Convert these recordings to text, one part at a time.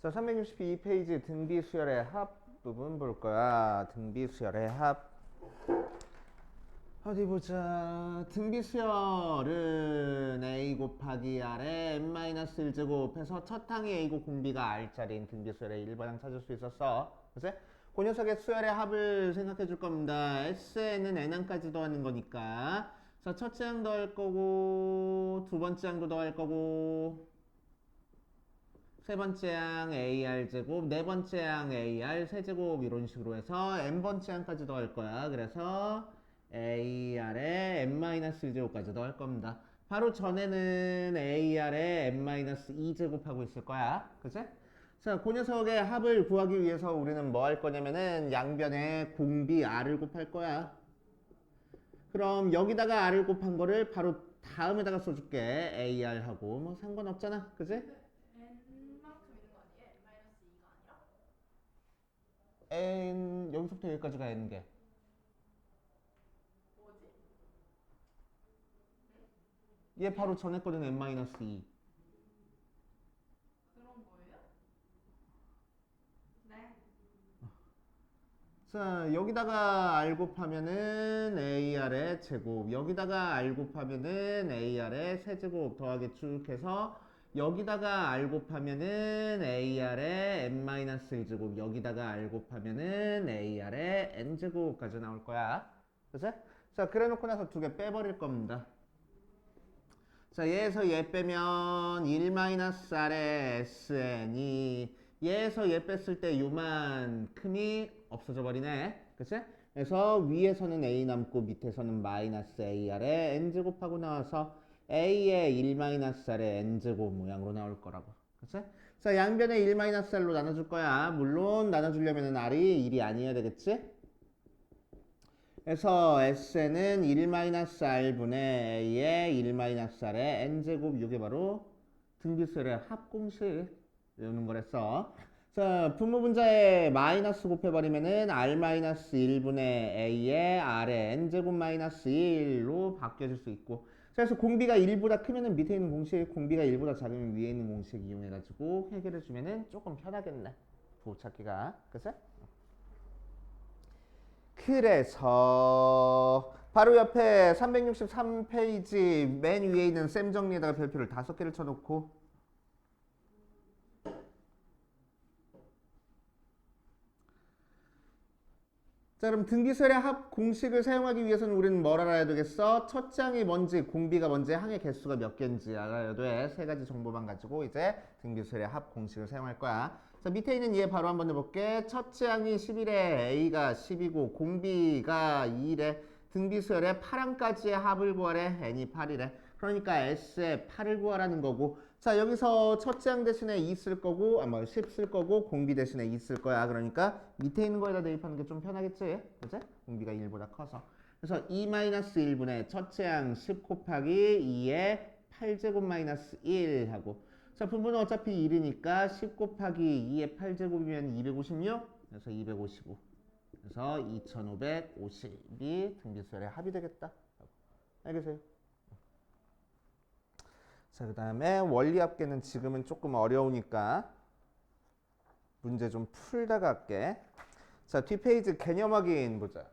자, 362페이지 등비수열의 합 부분 볼 거야. 등비수열의 합. 어디 보자. 등비수열은 a 곱하기 r에 n-1제곱 해서 첫 항이 a고 공비가 r짜리인 등비수열의 1번항 찾을 수 있었어. 그치? 그 녀석의 수열의 합을 생각해 줄 겁니다. S에는 n항까지 더하는 거니까. 자, 첫째 항 더할 거고, 두 번째 항도 더할 거고, 세 번째 항 AR 제곱, 네 번째 항 AR 세제곱 이런 식으로 해서 n번째 항까지 더할 거야. 그래서 AR에 n-1제곱까지 더할 겁니다. 바로 전에는 AR에 n-2제곱하고 있을 거야. 그치? 자, 그 녀석의 합을 구하기 위해서 우리는 뭐 할 거냐면은 양변에 공비 R을 곱할 거야. 그럼 여기다가 R을 곱한 거를 바로 다음에다가 써줄게. AR하고 뭐 상관없잖아. 그치? n 여기서부터 여기까지가 n개. 얘 바로 전에 거는 n-2. 자, 여기다가 r 곱하면은 ar의 제곱, 여기다가 r 곱하면은 ar의 세제곱 더하기 쭉 해서 여기다가 r 곱하면은 ar의 n-1제곱, 여기다가 r 곱하면은 ar의 n제곱까지 나올 거야. 그치? 자, 그래 놓고 나서 두 개 빼버릴 겁니다. 자, 얘에서 얘 빼면 1-r의 sn이 얘에서 얘 뺐을 때 요만큼이 없어져 버리네. 그치? 그래서 위에서는 a 남고 밑에서는 마이너스 ar의 n제곱하고 나와서 a의 1-r의 n제곱 모양으로 나올 거라고. 그치? 자, 양변에 1-r로 나눠줄 거야. 물론 나눠주려면 r이 1이 아니어야 되겠지? 그래서 S는 1-R분의 A의 1-R의 N제곱 이게 바로 등비수열의 합공식 이러는 거랬어. 자, 분모분자에 마이너스 곱해버리면은 R-1분의 A의 R의 N제곱 마이너스 1로 바뀌어질 수 있고, 그래서 공비가 1보다 크면은 밑에 있는 공식, 공비가 1보다 작으면 위에 있는 공식 이용해가지고 해결해주면은 조금 편하겠네. 부호 찾기가. 그치? 그래서 바로 옆에 363페이지 맨 위에 있는 셈 정리에다가 별표를 5개를 쳐놓고, 자, 그럼 등비수열의 합 공식을 사용하기 위해서는 우리는 뭘 알아야 되겠어? 첫째 항이 뭔지, 공비가 뭔지, 항의 개수가 몇 개인지 알아야 돼. 세 가지 정보만 가지고 이제 등비수열의 합 공식을 사용할 거야. 자, 밑에 있는 얘 바로 한번 해볼게. 첫째 항이 11에 A가 10이고 공비가 2래. 등비수열의 8항까지의 합을 구하래. n이 8이래. 그러니까 S의 8을 구하라는 거고, 자, 여기서 첫째 항 대신에 2 쓸 거고, 10 쓸 거고, 공비 대신에 2 쓸 거야. 그러니까 밑에 있는 거에다 대입하는 게 좀 편하겠지? 그치? 공비가 1보다 커서. 그래서 2-1분의 첫째 항 10 곱하기 2의 8제곱 마이너스 1 하고, 자, 분모는 어차피 1이니까 10 곱하기 2의 8제곱이면 256, 그래서 255. 그래서 2550이 등비수열의 합이 되겠다. 알겠어요? 자, 그 다음에 원리합계는 지금은 조금 어려우니까 문제 좀 풀다가 할게. 자, 뒷페이지 개념 확인 보자.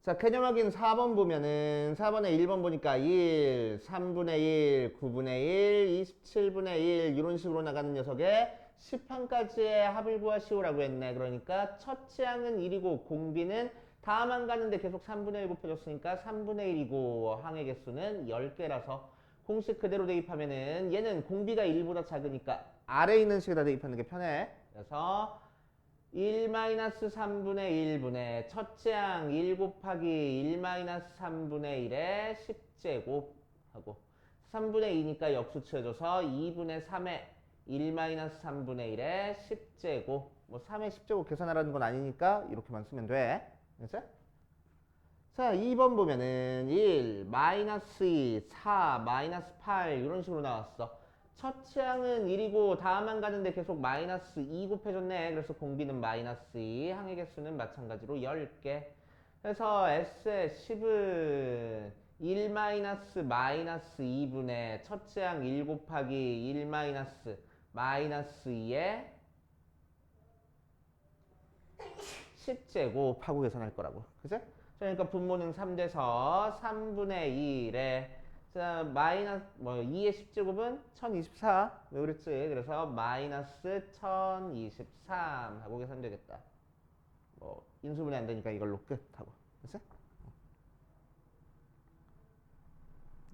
자, 개념 확인 4번 보면은 4번에 1번 보니까 1, 3분의 1, 9분의 1, 27분의 1 이런 식으로 나가는 녀석에 10항까지의 합을 구하시오라고 했네. 그러니까 첫째 항은 1이고 공비는 다음 항 가는데 계속 3분의 1 곱해줬으니까 3분의 1이고 항의 개수는 10개라서 공식 그대로 대입하면은 얘는 공비가 1보다 작으니까 아래에 있는 식에다 대입하는 게 편해. 그래서 1-3분의 1분의 첫째 항 1 곱하기 1-3분의 1의 10제곱 하고 3분의 2니까 역수 취해줘서 2분의 3의 1-3분의 1의 10제곱, 뭐 3의 10제곱 계산하라는 건 아니니까 이렇게만 쓰면 돼. 그치? 자, 2번 보면은 1, 마이너스 2, 4, 마이너스 8 이런 식으로 나왔어. 첫째 항은 1이고 다음 항 가는데 계속 마이너스 2 곱해줬네. 그래서 공비는 마이너스 2, 항의 개수는 마찬가지로 10개. 그래서 S의 10은 1 마이너스 마이너스 2분의 첫째 항 1 곱하기 1 마이너스 마이너스 2의 10제곱 하고 계산할 거라고. 그치? 그러니까 분모는 3돼서 3분의 2에 자, 마이너스 2의 10제곱은 1024. 왜 그랬지? 그래서 마이너스 1023 하고 계산되겠다. 인수분해 안 되니까 이걸로 끝 하고. 그치?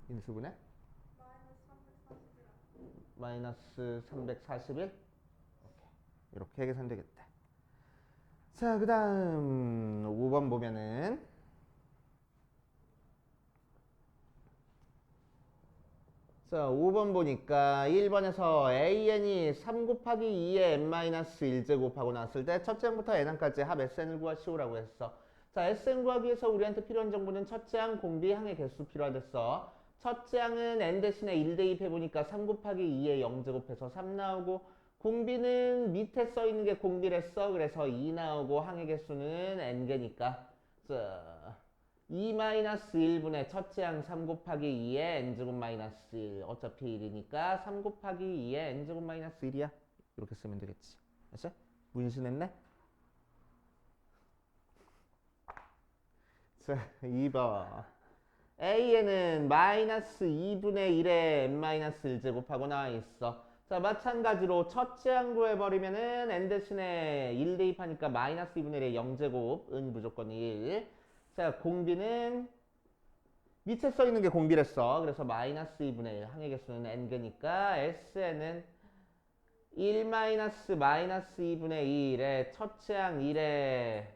인수분해? 마이너스 341? 이렇게 계산되겠다. 자, 그 다음 5번 보면은 자, 5번 보니까 1번에서 an이 3 곱하기 2의 n-1제곱 하고 나왔을 때 첫째 항부터 n항까지 합 sn을 구하시오라고 했어. 자, sn 구하기 위해서 우리한테 필요한 정보는 첫째 항 공비 항의 개수 필요하댔어. 첫째 항은 n 대신에 1 대입해보니까 3 곱하기 2의 0제곱해서 3 나오고 공비는 밑에 써있는 게 공비랬어. 그래서 2 나오고 항의 개수는 n개니까 자 2-1분의 첫째 항 3 곱하기 2의 n제곱 마이너스 1 어차피 1이니까 3 곱하기 2의 n제곱 마이너스 1이야. 이렇게 쓰면 되겠지. 알았어? 문신했네? 자 2번 a에는 마이너스 2분의 1의 n-1제곱하고 나와 있어. 자 마찬가지로 첫째 항 구해버리면은 n 대신에 1 대입하니까 마이너스 2분의 1의 0제곱은 무조건 1. 자 공비는 밑에 써있는 게 공비랬어. 그래서 마이너스 2분의 1 항의 개수는 n개니까 sn은 1 마이너스 2분의 2의 첫째 항 1에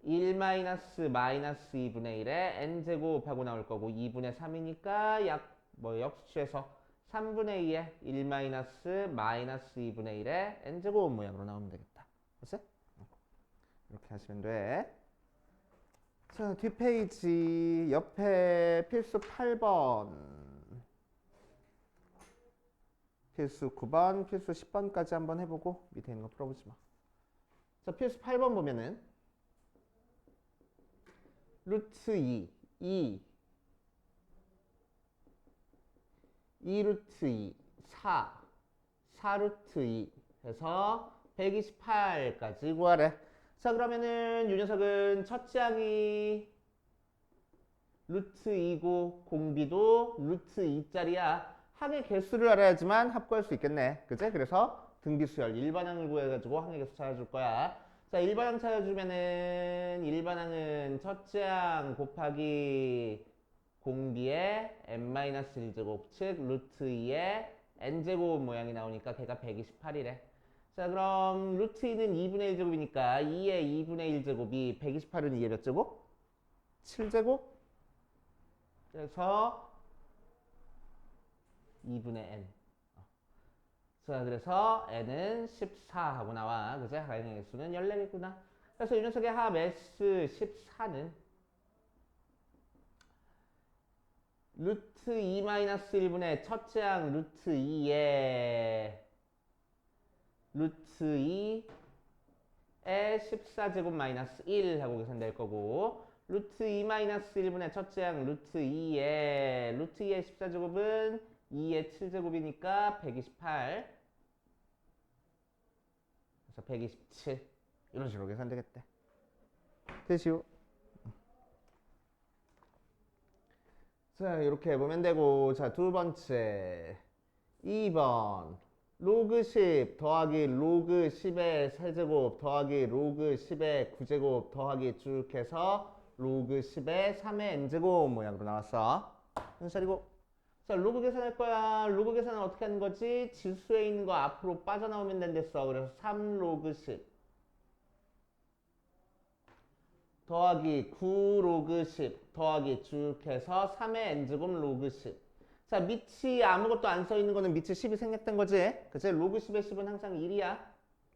1 마이너스 2분의 1의 n제곱 하고 나올 거고 2분의 3이니까 역수취해서 3분의 2에 1 마이너스 2분의 1의 n제곱 모양으로 나오면 되겠다. 됐어? 이렇게 하시면 돼. 자, 뒷페이지 옆에 필수 8번, 필수 9번, 필수 10번까지 한번 해보고 밑에 있는 거 풀어보지 마. 자, 필수 8번 보면은 루트 2 루트 2, 4 루트 2 해서 128까지 구하래. 자 그러면은 유 녀석은 첫째 항이 루트 2고 공비도 루트 2짜리야. 항의 개수를 알아야지만 합 구할 수 있겠네. 그치? 그래서 등비수열 1반항을 구해가지고 항의 개수 찾아줄 거야. 자 1반항 찾아주면은 1반항은 첫째 항 곱하기 공비의 n-1제곱 즉 루트 2의 n제곱 모양이 나오니까 걔가 128이래. 자 그럼 루트 2는 2분의 1제곱이니까 2의 2분의 1제곱이 128은 2의 몇 제곱? 7제곱? 그래서 2분의 n. 자 그래서 n은 14 하고 나와. 그치? 항의 개수는 14개구나. 그래서 이 녀석의 합 S14는 루트 2-1분의 첫째 항 루트 2의 루트 2의 14제곱 마이너스 1 하고 계산될 거고 루트 2-1분의 첫째 항 루트 2의 루트 2의 14제곱은 2의 7제곱이니까 128 그래서 127 이런 식으로 계산되겠대. 되시오. 자 이렇게 보면 되고 자 두 번째 2번 로그 10 더하기 로그 10의 세제곱 더하기 로그 10의 9제곱 더하기 쭉 해서 로그 10의 3의 n제곱 모양으로 나왔어. 차리고 자 로그 계산할 거야. 로그 계산은 어떻게 하는 거지? 지수에 있는 거 앞으로 빠져나오면 된댔어. 그래서 3 로그 10 더하기 9 로그 10 더하기 쭉 해서 3의 n제곱 로그 10. 자 밑이 아무것도 안 써있는 거는 밑이 10이 생략된 거지. 그치? 로그 10의 10은 항상 1이야.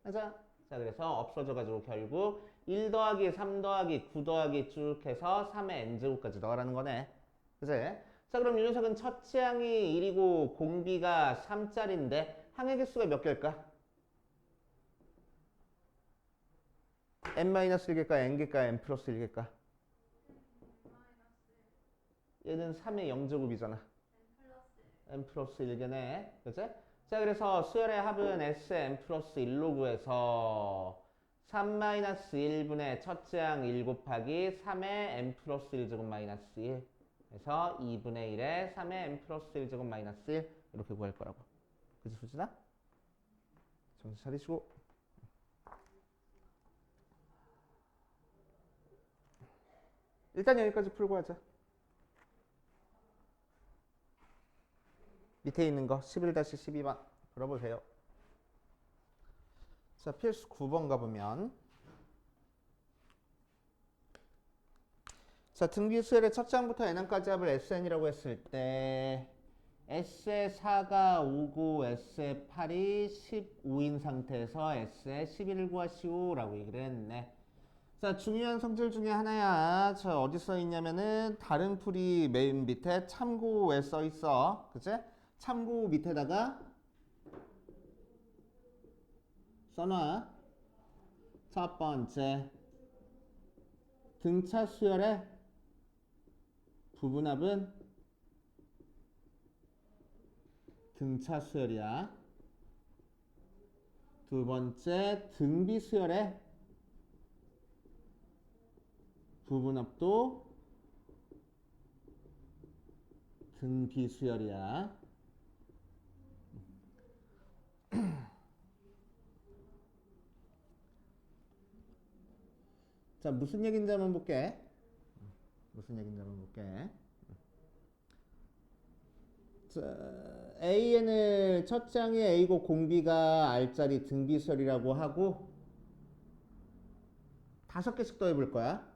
맞아? 자 그래서 없어져가지고 결국 1 더하기 3 더하기 9 더하기 쭉 해서 3의 n제곱까지 넣으라는 거네. 그치? 자 그럼 이 녀석은 첫째 항이 1이고 공비가 3짜리인데 항의 개수가 몇 개일까? n-1개일까? n개일까? n 플러스 1개일까? 얘는 3의 0제곱이잖아. n 플러스 1개네. 그치? 자, 그래서 수열의 합은 Sn 플러스 1로 구해서 3-1분의 첫째 항 1 곱하기 3의 n 플러스 1제곱 마이너스 1 해서 2분의 1에 3의 n 플러스 1제곱 마이너스 1 이렇게 구할 거라고. 그치, 수진아? 정신 차리시고. 일단 여기까지 풀고 하자. 밑에 있는 거 11-12번 풀어보세요. 자, 필수 9번 가보면 자, 등비수열의 첫 장부터 n항까지 합을 Sn이라고 했을 때 S의 4가 5고 S의 8이 15인 상태에서 S의 11을 구하시오 라고 얘기를 했네. 자, 중요한 성질 중에 하나야. 저 어디 써 있냐면은 다른 풀이 맨 밑에 참고에 써 있어. 그치? 참고 밑에다가 써놔. 첫 번째, 등차 수열의 부분합은 등차 수열이야. 두 번째, 등비 수열의 부분합도 등비 수열이야. 자, 무슨 얘기인지 한번 볼게. 무슨 얘기인지 한번 볼게. 자, AN을 첫 장에 A고 공비가 R자리 등비수열이라고 하고 5개씩 더해볼 거야.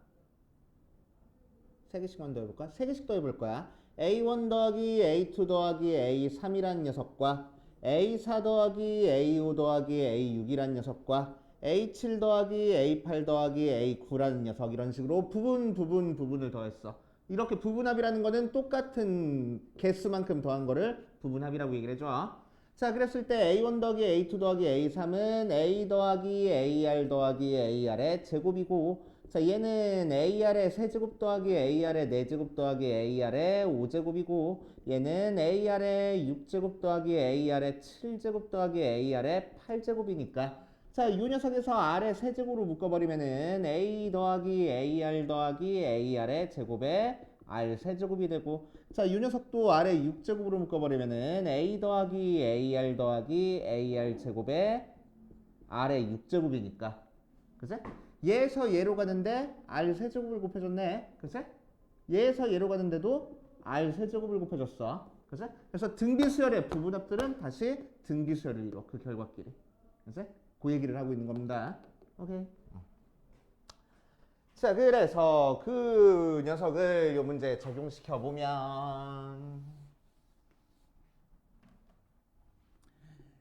3개씩만 더해볼까? 3개씩 더해볼 거야. A1 더하기 A2 더하기 A3이란 녀석과 A4 더하기 A5 더하기 A6이란 녀석과 A7 더하기 A8 더하기 A9라는 녀석, 이런 식으로 부분을 더했어. 이렇게 부분합이라는 거는 똑같은 개수만큼 더한 거를 부분합이라고 얘기를 해줘. 자, 그랬을 때 A1 더하기 A2 더하기 A3은 A 더하기 AR 더하기 AR의 제곱이고, 자, 얘는 AR의 세제곱 더하기 AR의 4제곱 더하기 AR의 5제곱이고, 얘는 AR의 6제곱 더하기 AR의 7제곱 더하기 AR의 8제곱이니까 자, 이 녀석에서 R의 세제곱으로 묶어버리면은 A 더하기 AR 더하기 AR의 제곱에 R 세제곱이 되고, 자, 이 녀석도 R의 6제곱으로 묶어버리면은 A 더하기 AR 더하기 AR 제곱에 R의 6제곱이니까. 그치? 얘에서 얘로 가는데 R 세제곱을 곱해줬네. 그치? 얘에서 얘로 가는데도 R 세제곱을 곱해줬어. 그치? 그래서 등비수열의 부분합들은 다시 등비수열을 이뤄. 그 결과끼리. 그치? 그 얘기를 하고 있는 겁니다. 오케이. 자, 그래서 그 녀석을 요 문제에 적용시켜 보면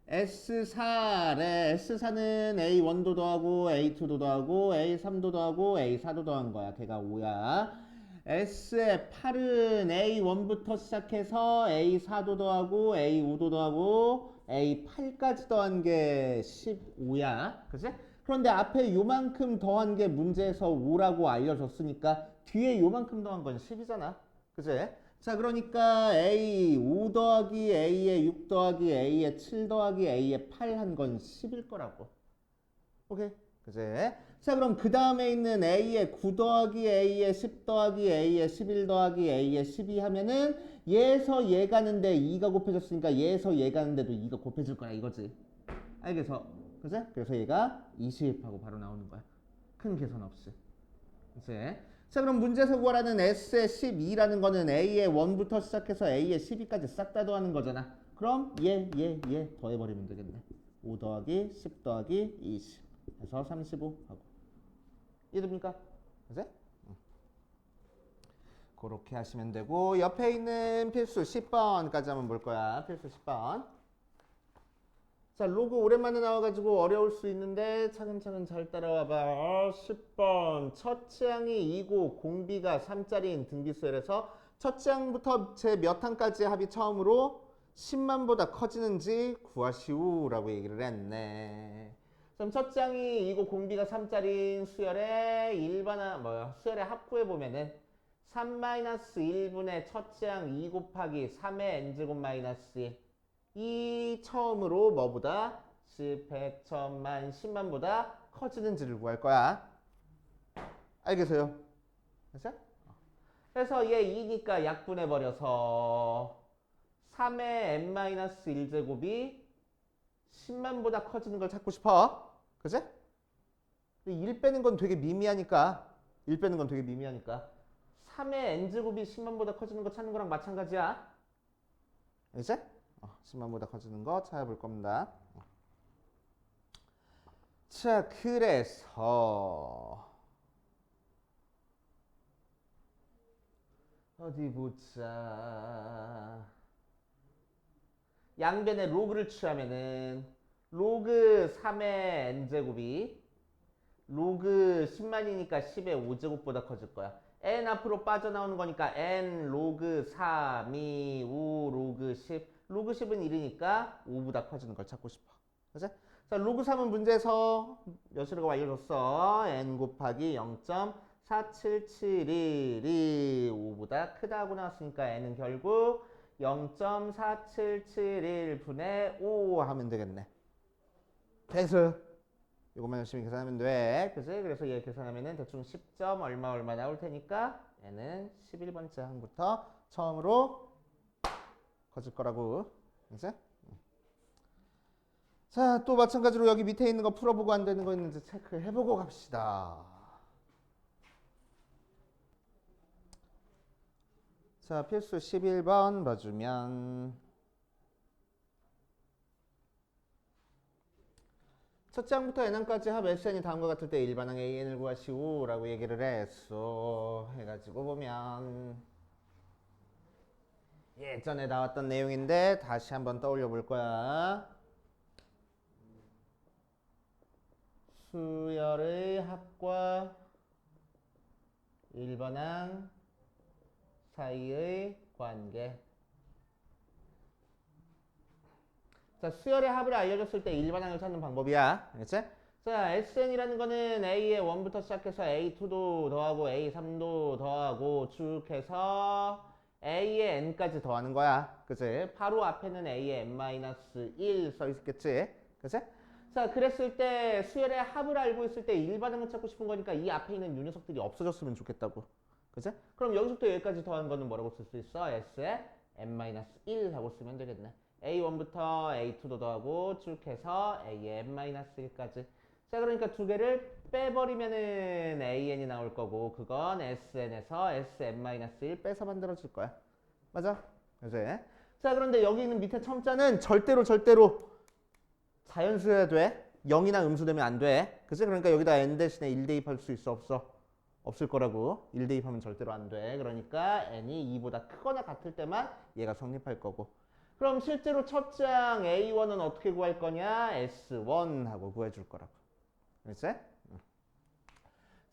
S4래. S4는 A1도 더하고 A2도 더하고 A3도 더하고 A4도 더한 거야. 걔가 5야. S의 8은 A1부터 시작해서 A4도 더하고 A5도 더하고 A8까지 더한 게 15야. 그치? 그런데 앞에 요만큼 더한 게 문제에서 5라고 알려줬으니까 뒤에 요만큼 더한 건 10이잖아. 그치? 자, 그러니까 A 5 더하기 A에 6 더하기 A에 7 더하기 A에 8 한 건 10일 거라고. 오케이? 그치? 자, 그럼 그 다음에 있는 A에 9 더하기 A에 10 더하기 A에 11 더하기 A에 12 하면은 얘에서 얘 가는데 2가 곱해졌으니까 얘에서 얘 가는데도 2가 곱해질 거야 이거지. 알겠어? 그치? 그래서 얘가 20하고 바로 나오는 거야. 큰 계산 없이. 그치? 자, 그럼 문제에서 구하라는 S의 12라는 거는 A의 1부터 시작해서 A의 12까지 싹 다 더하는 거잖아. 그럼 얘 더해버리면 되겠네. 5 더하기 10 더하기 20 해서 35 하고. 이해됩니까? 그치? 그렇게 하시면 되고, 옆에 있는 필수 10번까지 한번 볼 거야. 필수 10번. 자, 로그 오랜만에 나와가지고 어려울 수 있는데 차근차근 잘 따라와봐. 10번. 첫째 항이 2고 공비가 3짜리인 등비수열에서 첫째 항부터 제 몇 항까지 합이 처음으로 10만보다 커지는지 구하시오 라고 얘기를 했네. 그럼 첫째 항이 2고 공비가 3짜리인 수열의 수열의 합구해 보면은 3-1분의 첫째 항 2 곱하기 3의 n제곱 마이너스 1. 이 곱이 처음으로 뭐보다 10, 100, 1000만, 10만보다 커지는지를 구할 거야. 알겠어요? 그죠? 그래서 얘 2니까 약분해버려서 3의 n-1제곱이 10만보다 커지는 걸 찾고 싶어. 그지? 1 빼는 건 되게 미미하니까 1 빼는 건 되게 미미하니까 3의 n제곱이 10만보다 커지는 거 찾는 거랑 마찬가지야. 이제 10만보다 커지는 거 찾아볼 겁니다. 자, 그래서 어디 보자. 양변에 로그를 취하면은 로그 3의 n제곱이 로그 10만이니까 10의 5제곱보다 커질 거야. n 앞으로 빠져나오는 거니까 n 로그 3, 2, 5 로그 10. 로그 10은 1이니까 5보다 커지는 걸 찾고 싶어. 그치? 자, 로그 3은 문제에서 몇이라고 알려줬어? n 곱하기 0.4771이 5보다 크다고 나왔으니까 n은 결국 0.4771분의 5 하면 되겠네. 됐어. 이것만 열심히 계산하면 돼. 그치? 그래서 얘 계산하면은 대충 10점 얼마 나올 테니까 얘는 11번째 항부터 처음으로 커질 거라고. 그치? 자, 또 마찬가지로 여기 밑에 있는 거 풀어보고 안 되는 거 있는지 체크해보고 갑시다. 자, 필수 11번 봐주면 첫째 항부터 n항까지 합 sn이 다음과 같을 때 일반항 an을 구하시오 라고 얘기를 했어. 해가지고 보면 예전에 나왔던 내용인데 다시 한번 떠올려 볼 거야. 수열의 합과 일반항 사이의 관계. 자, 수열의 합을 알려줬을 때 일반항을 찾는 방법이야. 알겠지? 자, SN이라는 거는 A의 1부터 시작해서 A2도 더하고 A3도 더하고 쭉 해서 A의 N까지 더하는 거야. 그치? 바로 앞에는 A의 N-1 써 있겠지? 그치? 자, 그랬을 때 수열의 합을 알고 있을 때 일반항을 찾고 싶은 거니까 이 앞에 있는 요 녀석들이 없어졌으면 좋겠다고. 그치? 그럼 여기서부터 여기까지 더한 거는 뭐라고 쓸 수 있어? S의 N-1 하고 쓰면 되겠네. A1부터 A2도 더하고 쭉 해서 A의 N-1까지. 자, 그러니까 두 개를 빼버리면은 AN이 나올 거고 그건 SN에서 SN-1 빼서 만들어질 거야. 맞아? 그치? 자, 그런데 여기 있는 밑에 첨자는 절대로 자연수여야 돼. 0이나 음수되면 안 돼. 그치? 그러니까 여기다 N 대신에 1 대입할 수 있어? 없어? 없을 거라고. 1 대입하면 절대로 안 돼. 그러니까 N이 2보다 크거나 같을 때만 얘가 성립할 거고. 그럼 실제로 첫째 항 A1은 어떻게 구할 거냐? S1 하고 구해줄 거라고. 그렇지?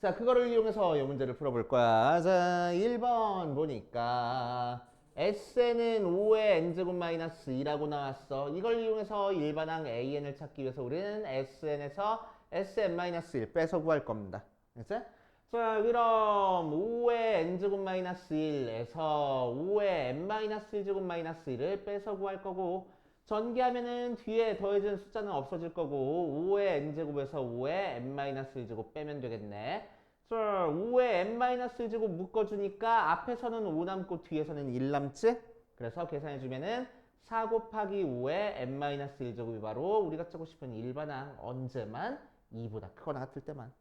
자, 그거를 이용해서 이 문제를 풀어볼 거야. 자, 1번 보니까 S는 5의 n제곱 마이너스 2라고 나왔어. 이걸 이용해서 일반항 AN을 찾기 위해서 우리는 SN에서 SN-1 빼서 구할 겁니다. 그렇지? 자, 그럼 5의 n제곱 마이너스 1에서 5의 n-1제곱 마이너스 1을 빼서 구할 거고 전개하면은 뒤에 더해진 숫자는 없어질 거고 5의 n제곱에서 5의 n-1제곱 빼면 되겠네. 자, 5의 n-1제곱 묶어주니까 앞에서는 5 남고 뒤에서는 1 남지? 그래서 계산해주면은 4 곱하기 5의 n-1제곱이 바로 우리가 짜고 싶은 일반항 언제만 2보다 크거나 같을 때만.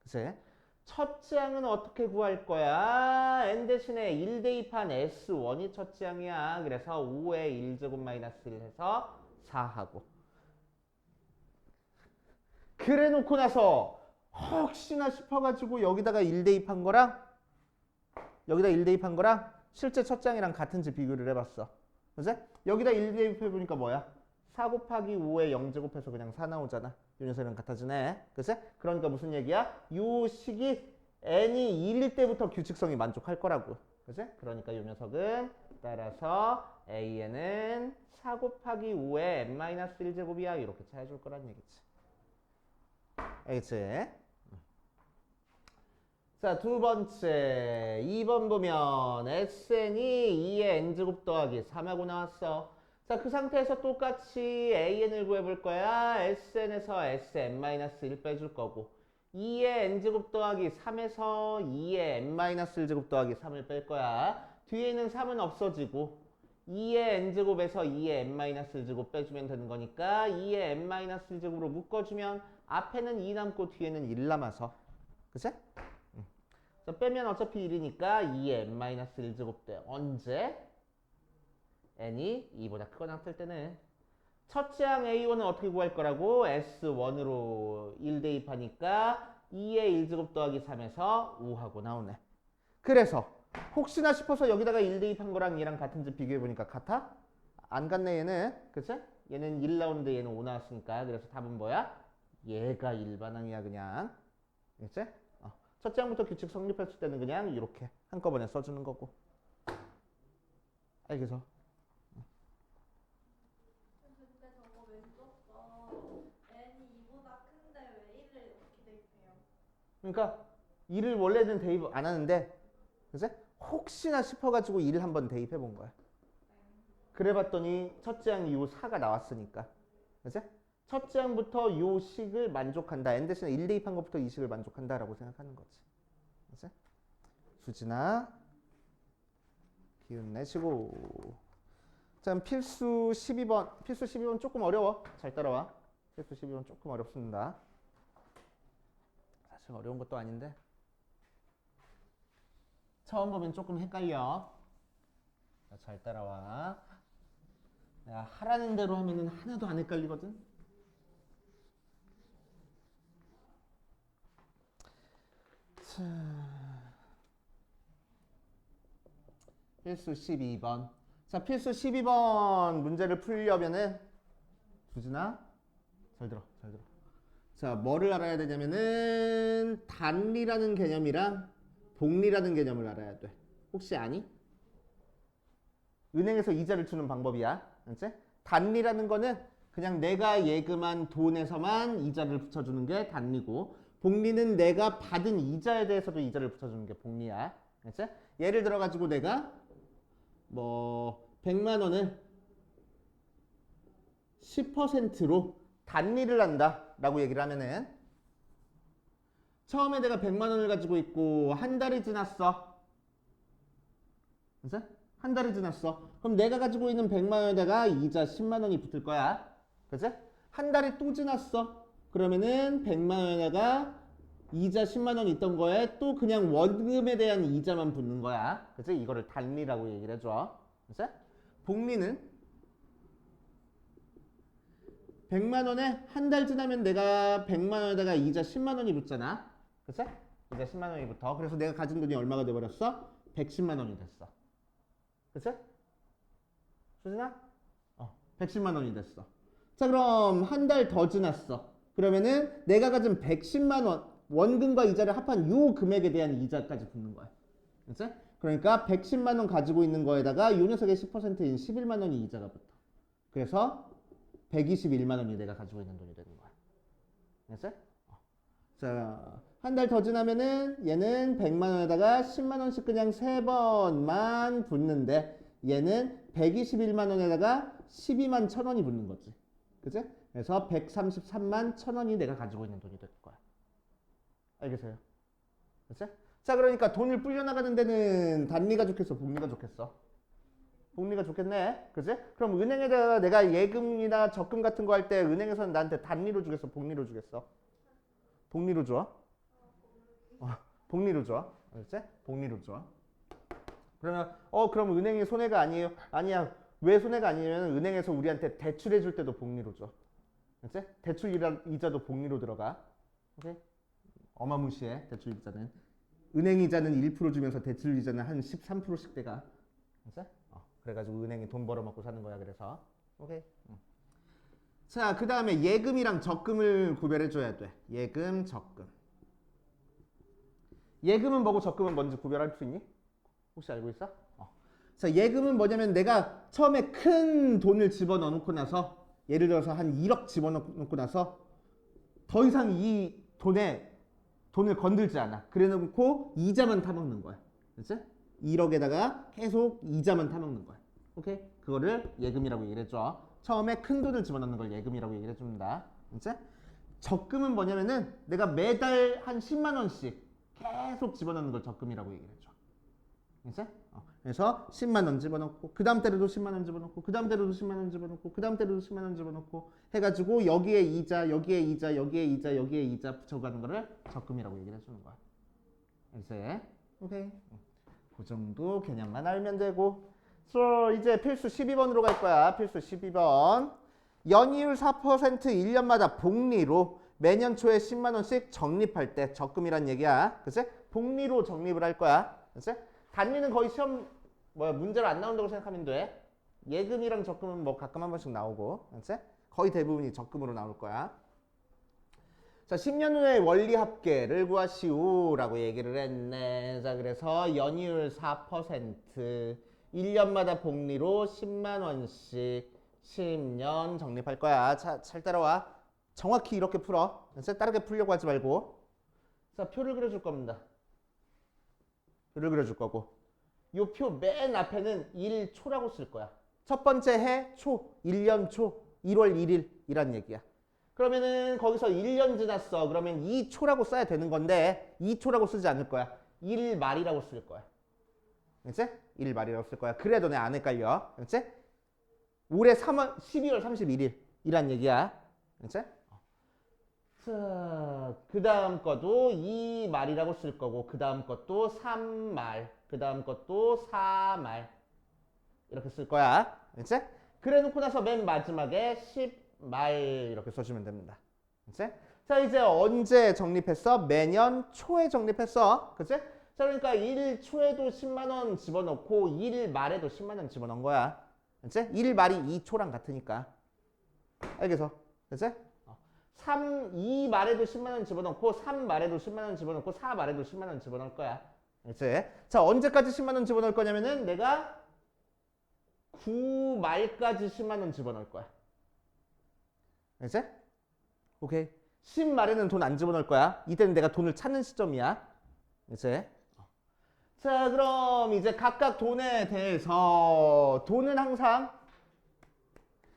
그치? 첫째 항은 어떻게 구할 거야? n 대신에 1 대입한 S1이 첫째 항이야. 그래서 5의 1제곱 마이너스 1 해서 4하고. 그래 놓고 나서 혹시나 싶어가지고 여기다가 1 대입한 거랑 실제 첫째 항이랑 같은지 비교를 해봤어. 그치? 여기다 1 대입해보니까 뭐야? 4 곱하기 5에 0제곱해서 그냥 4 나오잖아. 이 녀석이랑 같아지네. 그치? 그러니까 무슨 얘기야? 요 식이 n이 1일 때부터 규칙성이 만족할 거라고. 그치? 그러니까 이 녀석은 따라서 an은 4 곱하기 5의 n-1제곱이야. 이렇게 찾아줄 거란 얘기지. 알겠지? 자, 두 번째 2번 보면 sn이 2의 n제곱 더하기 3하고 나왔어. 자, 그 상태에서 똑같이 AN을 구해볼 거야. SN에서 SN-1 빼줄 거고 2의 n제곱 더하기 3에서 2의 n-1제곱 더하기 3을 뺄 거야. 뒤에 있는 3은 없어지고 2의 n제곱에서 2의 n-1제곱 빼주면 되는 거니까 2의 n-1제곱으로 묶어주면 앞에는 2 남고 뒤에는 1 남아서 그치? 자, 빼면 어차피 1이니까 2의 n-1제곱 돼. 언제? n이 2보다 크거나 같을 때는 첫째 항 A1은 어떻게 구할 거라고? S1으로 1 대입하니까 2의 1제곱 더하기 3에서 5하고 나오네. 그래서 혹시나 싶어서 여기다가 1 대입한 거랑 얘랑 같은지 비교해보니까 같아? 안 같네 얘는. 그치? 얘는 1 나오는데 얘는 5 나왔으니까. 그래서 답은 뭐야? 얘가 일반항이야 그냥. 그치? 첫째 항부터 규칙 성립했을 때는 그냥 이렇게 한꺼번에 써주는 거고. 알겠어? 근데 저거 왼쪽 거 n이 2보다 큰데 왜 1을 이렇게 대입해요? 그러니까 2를 원래는 대입 안 하는데 그치? 혹시나 싶어가지고 2를 한번 대입해 본 거야. 그래 봤더니 첫째 항 이후 4가 나왔으니까. 그치? 첫째 항부터 요 식을 만족한다. n 대신에 1 대입한 것부터 이 식을 만족한다라고 생각하는 거지. 그치? 수진아 기운 내시고. 자, 그럼 필수 12번. 필수 12번 조금 어려워. 잘 따라와. 필수 12번 조금 어렵습니다. 사실 어려운 것도 아닌데 처음 보면 조금 헷갈려. 자, 잘 따라와. 내가 하라는 대로 하면은 하나도 안 헷갈리거든. 자, 필수 12번. 자, 필수 12번 문제를 풀려면은 두진아 잘 들어, 잘 들어. 자, 뭐를 알아야 되냐면은 단리라는 개념이랑 복리라는 개념을 알아야 돼. 혹시 아니? 은행에서 이자를 주는 방법이야. 알지? 단리라는 거는 그냥 내가 예금한 돈에서만 이자를 붙여주는 게 단리고, 복리는 내가 받은 이자에 대해서도 이자를 붙여주는 게 복리야. 알지? 예를 들어 가지고 내가 뭐 100만 원을 10%로 단리를 한다 라고 얘기를 하면은, 처음에 내가 100만 원을 가지고 있고 한 달이 지났어. 그치? 한 달이 지났어. 그럼 내가 가지고 있는 100만 원에다가 이자 10만 원이 붙을 거야. 그치? 한 달이 또 지났어. 그러면은 100만 원에다가 이자 10만 원 있던 거에 또 그냥 원금에 대한 이자만 붙는 거야. 그치? 이거를 단리라고 얘기를 해줘. 그치? 복리는 100만 원에 한 달 지나면 내가 100만 원에다가 이자 10만 원이 붙잖아. 그치? 이자 10만 원이 붙어. 그래서 내가 가진 돈이 얼마가 돼버렸어? 110만 원이 됐어. 그치? 수진아? 110만 원이 됐어. 자, 그럼 한 달 더 지났어. 그러면은 내가 가진 110만 원 원금과 이자를 합한 요 금액에 대한 이자까지 붙는 거야. 그치? 그러니까 110만 원 가지고 있는 거에다가 요 녀석의 10%인 11만 원이 이자가 붙어. 그래서 121만 원이 내가 가지고 있는 돈이 되는 거야. 알았어? 자, 한 달 더 지나면은 얘는 100만 원에다가 10만 원씩 그냥 3번만 붙는데, 얘는 121만 원에다가 12만 1천 원이 붙는 거지. 그치? 그래서 133만 1천 원이 내가 가지고 있는 돈이 될 거야. 알겠어요? 그치? 자, 그러니까 돈을 불려나가는 데는 단리가 좋겠어, 복리가 좋겠어? 복리가 좋겠네. 그치? 그럼 은행에다가 내가 예금이나 적금 같은 거 할 때 은행에서는 나한테 단리로 주겠어, 복리로 주겠어? 복리로 줘. 복리로 줘. 알겠지? 복리로 줘. 그러면 그럼 은행이 손해가 아니에요? 아니야. 왜 손해가 아니냐면 은행에서 우리한테 대출해 줄 때도 복리로 줘. 알겠지? 대출 이자도 복리로 들어가. 오케이? 어마무시해. 대출 이자는. 은행 이자는 1% 주면서 대출 이자는 한 13%씩 돼가. 알겠지? 그래가지고 은행이 돈 벌어먹고 사는 거야. 그래서 오케이. 자, 그 다음에 예금이랑 적금을 구별해줘야 돼. 예금, 적금. 예금은 뭐고 적금은 뭔지 구별할 수 있니? 혹시 알고 있어? 자, 예금은 뭐냐면 내가 처음에 큰 돈을 집어넣고 나서, 예를 들어서 한 1억 집어넣고 나서 더 이상 이 돈을 건들지 않아. 그래 놓고 이자만 타먹는 거야. 그치? 1억에다가 계속 이자만 타먹는 거야. 오케이? 그거를 예금이라고 얘기를 해줘. 처음에 큰 돈을 집어넣는 걸 예금이라고 얘기를 해줍니다. 이제 적금은 뭐냐면은 내가 매달 한 10만 원씩 계속 집어넣는 걸 적금이라고 얘기를 해줘. 이제 그래서 10만 원 집어넣고 그 다음 달에도 10만 원 집어넣고 그 다음 달에도 10만 원 집어넣고 그 다음 달에도 10만 원 집어넣고 해가지고 여기에 이자 여기에 이자 여기에 이자 여기에 이자 붙여가는 거를 적금이라고 얘기를 해주는 거야. 이제 오케이 그 정도 개념만 알면 되고. So, 이제 필수 12번으로 갈 거야. 필수 12번. 연이율 4% 1년마다 복리로 매년 초에 10만 원씩 적립할 때 적금이란 얘기야. 그치? 복리로 적립을 할 거야. 그치? 단위는 거의 시험 문제로 안 나온다고 생각하면 돼. 예금이랑 적금은 뭐 가끔 한 번씩 나오고. 그치? 거의 대부분이 적금으로 나올 거야. 자, 10년 후에 원리 합계를 구하시오라고 얘기를 했네. 자, 그래서 연이율 4% 1년마다 복리로 10만 원씩 10년 적립할 거야. 자, 잘 따라와. 정확히 이렇게 풀어. 다르게 풀려고 하지 말고. 자, 표를 그려줄 겁니다. 표를 그려줄 거고. 이 표 맨 앞에는 1초라고 쓸 거야. 첫 번째 해 초, 1년 초, 1월 1일 이란 얘기야. 그러면은 거기서 1년 지났어. 그러면 2초라고 써야 되는 건데 2초라고 쓰지 않을 거야. 1말이라고 쓸 거야. 그치? 1말이라고 쓸 거야. 그래도 내 안 헷갈려. 그치? 올해 12월 31일 이란 얘기야. 그치? 자, 그 다음 것도 2말이라고 쓸 거고 그 다음 것도 3말 그 다음 것도 4말 이렇게 쓸 거야. 그치? 그래 놓고 나서 맨 마지막에 10말 이렇게 써주면 됩니다. 그치? 자, 이제 언제 적립했어? 매년 초에 적립했어. 그치? 자, 그러니까 1 초에도 10만 원 집어넣고 1 말에도 10만 원 집어넣은 거야. 그치? 1 말이 2초랑 같으니까. 알겠어? 그치? 2 말에도 10만 원 집어넣고 3 말에도 10만 원 집어넣고 4 말에도 10만 원 집어넣을 거야. 그치? 자, 언제까지 10만 원 집어넣을 거냐면은 내가 9 말까지 10만 원 집어넣을 거야. 그치? 오케이. 10 말에는 돈 안 집어넣을 거야. 이때는 내가 돈을 찾는 시점이야. 그치? 자, 그럼 이제 각각 돈에 대해서 돈은 항상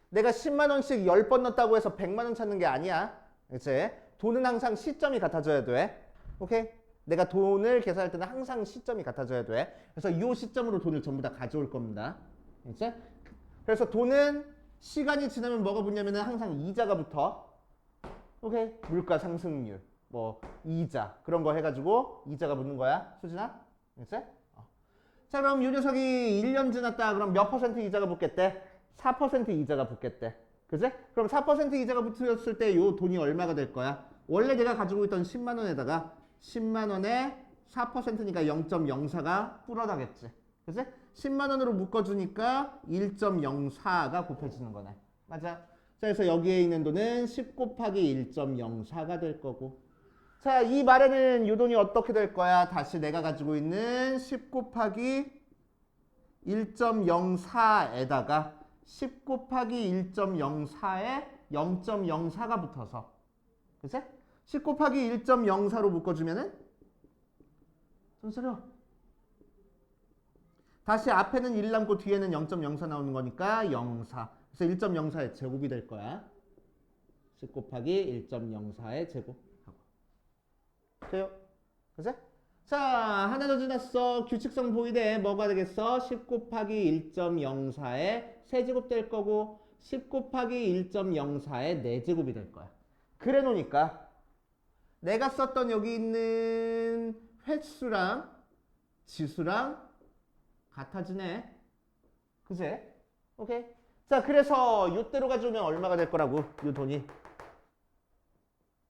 내가 10만 원씩 10번 넣었다고 해서 100만 원 찾는 게 아니야. 그치? 돈은 항상 시점이 같아져야 돼. 오케이? 내가 돈을 계산할 때는 항상 시점이 같아져야 돼. 그래서 이 시점으로 돈을 전부 다 가져올 겁니다. 그치? 그래서 돈은 시간이 지나면 뭐가 붙냐면은 항상 이자가 붙어. 오케이? 물가 상승률, 뭐 이자 그런 거 해가지고 이자가 붙는 거야. 수진아? 그치? 자, 그럼 이 녀석이 1년 지났다. 그럼 몇 퍼센트 이자가 붙겠대? 4% 이자가 붙겠대. 그치? 그럼 4% 이자가 붙었을 때 이 돈이 얼마가 될 거야? 원래 내가 가지고 있던 10만 원에다가 10만 원에 4%니까 0.04가 불어나겠지. 그치? 10만 원으로 묶어주니까 1.04가 곱해지는 거네. 맞아. 자, 그래서 여기에 있는 돈은 10 곱하기 1.04가 될 거고. 자, 이 말에는 이 돈이 어떻게 될 거야? 다시 내가 가지고 있는 10 곱하기 1.04에다가 10 곱하기 1.04에 0.04가 붙어서. 그치? 10 곱하기 1.04로 묶어주면은 좀 쓰려. 다시 앞에는 1 남고 뒤에는 0.04 나오는 거니까 04. 그래서 1.04의 제곱이 될 거야. 10 곱하기 1.04의 제곱. 돼요? 그치? 자, 하나 더 지났어. 규칙성 보이대. 뭐가 되겠어? 10 곱하기 1.04의 세제곱 될 거고 10 곱하기 1.04의 4제곱이 될 거야. 그래 놓으니까 내가 썼던 여기 있는 횟수랑 지수랑 같아지네. 그치? 오케이. 자, 그래서 이대로 가져오면 얼마가 될 거라고? 이 돈이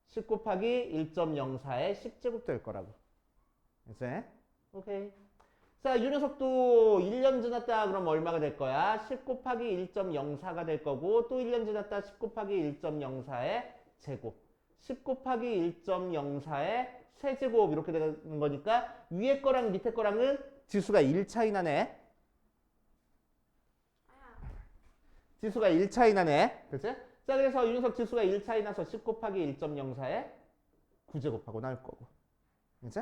10 곱하기 1.04의 10제곱 될 거라고. 그치? 오케이. 자, 이 녀석도 1년 지났다 그럼 얼마가 될 거야? 10 곱하기 1.04가 될 거고 또 1년 지났다 10 곱하기 1.04의 제곱 10 곱하기 1.04의 세제곱 이렇게 되는 거니까 위에 거랑 밑에 거랑은 지수가 1 차이 나네. 지수가 1 차이 나네. 그치? 자, 그래서 이 녀석 지수가 1 차이 나서 10 곱하기 1.04에 9제곱하고 나올 거고. 그치?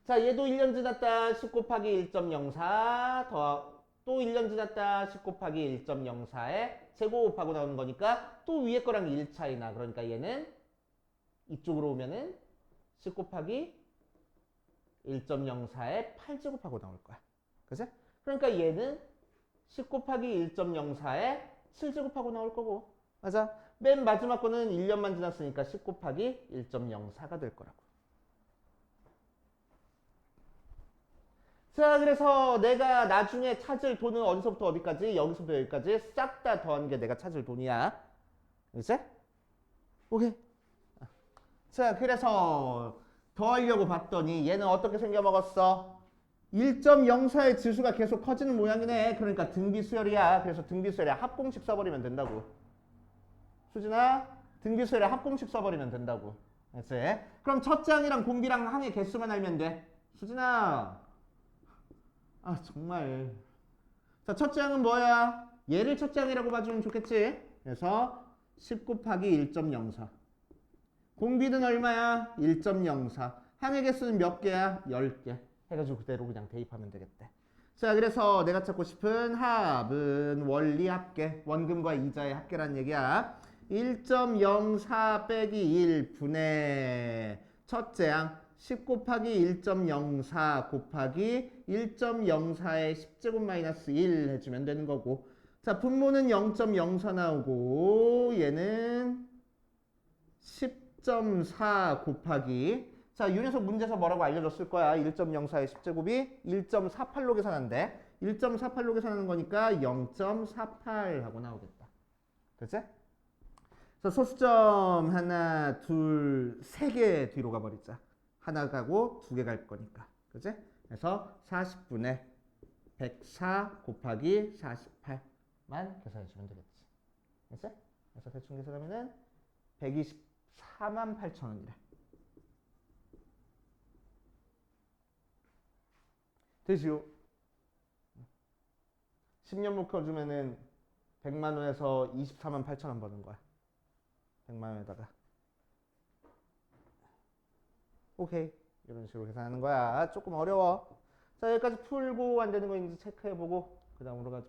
자, 얘도 1년 지났다 10 곱하기 1.04 더 또 1년 지났다 10 곱하기 1.04에 제곱하고 나오는 거니까 또 위에 거랑 1 차이나. 그러니까 얘는 이쪽으로 오면은 10 곱하기 1.04에 8제곱하고 나올 거야. 그치? 그러니까 얘는 10 곱하기 1.04에 7제곱하고 나올 거고. 맞아? 맨 마지막 거는 1년만 지났으니까 10 곱하기 1.04가 될 거라고. 자, 그래서 내가 나중에 찾을 돈은 어디서부터 어디까지? 여기서부터 여기까지 싹 다 더한 게 내가 찾을 돈이야. 이제? 오케이. 자, 그래서 더하려고 봤더니 얘는 어떻게 생겨먹었어? 1.04의 지수가 계속 커지는 모양이네. 그러니까 등비수열이야. 그래서 등비수열의 합공식 써버리면 된다고. 수진아, 등비수열의 합공식 써버리면 된다고. 알았지? 그럼 첫째 항이랑 공비랑 항의 개수만 알면 돼. 수진아, 아 정말. 자, 첫째 항은 뭐야? 얘를 첫째 항이라고 봐주면 좋겠지? 그래서 10 곱하기 1.04. 공비는 얼마야? 1.04. 항의 개수는 몇 개야? 10개. 해가지고 그대로 그냥 대입하면 되겠대. 자, 그래서 내가 찾고 싶은 합은 원리 합계. 원금과 이자의 합계란 얘기야. 1.04 빼기 1분의 첫째 항 10 곱하기 1.04 곱하기 1.04의 10제곱 마이너스 1 해주면 되는 거고. 자, 분모는 0.04 나오고 얘는 10.4 곱하기. 자, 윤혜석 문제에서 뭐라고 알려줬을 거야. 1.04의 10제곱이 1.48로 계산한대. 1.48로 계산하는 거니까 0.48 하고 나오겠다. 그치? 그래서 소수점 하나, 둘, 세 개 뒤로 가버리자. 하나 가고 두 개 갈 거니까. 그치? 그래서 40분의 104 곱하기 48만 계산해주면 되겠지. 그치? 그래서 대충 계산하면은 124만 8천 원이래. 되지요? 10년 묶어주면은 100만 원에서 24만 8천 원 버는 거야. 100만 원에다가. 오케이. 이런 식으로 계산하는 거야. 조금 어려워. 자, 여기까지 풀고 안 되는 거 있는지 체크해보고 그 다음으로 가자.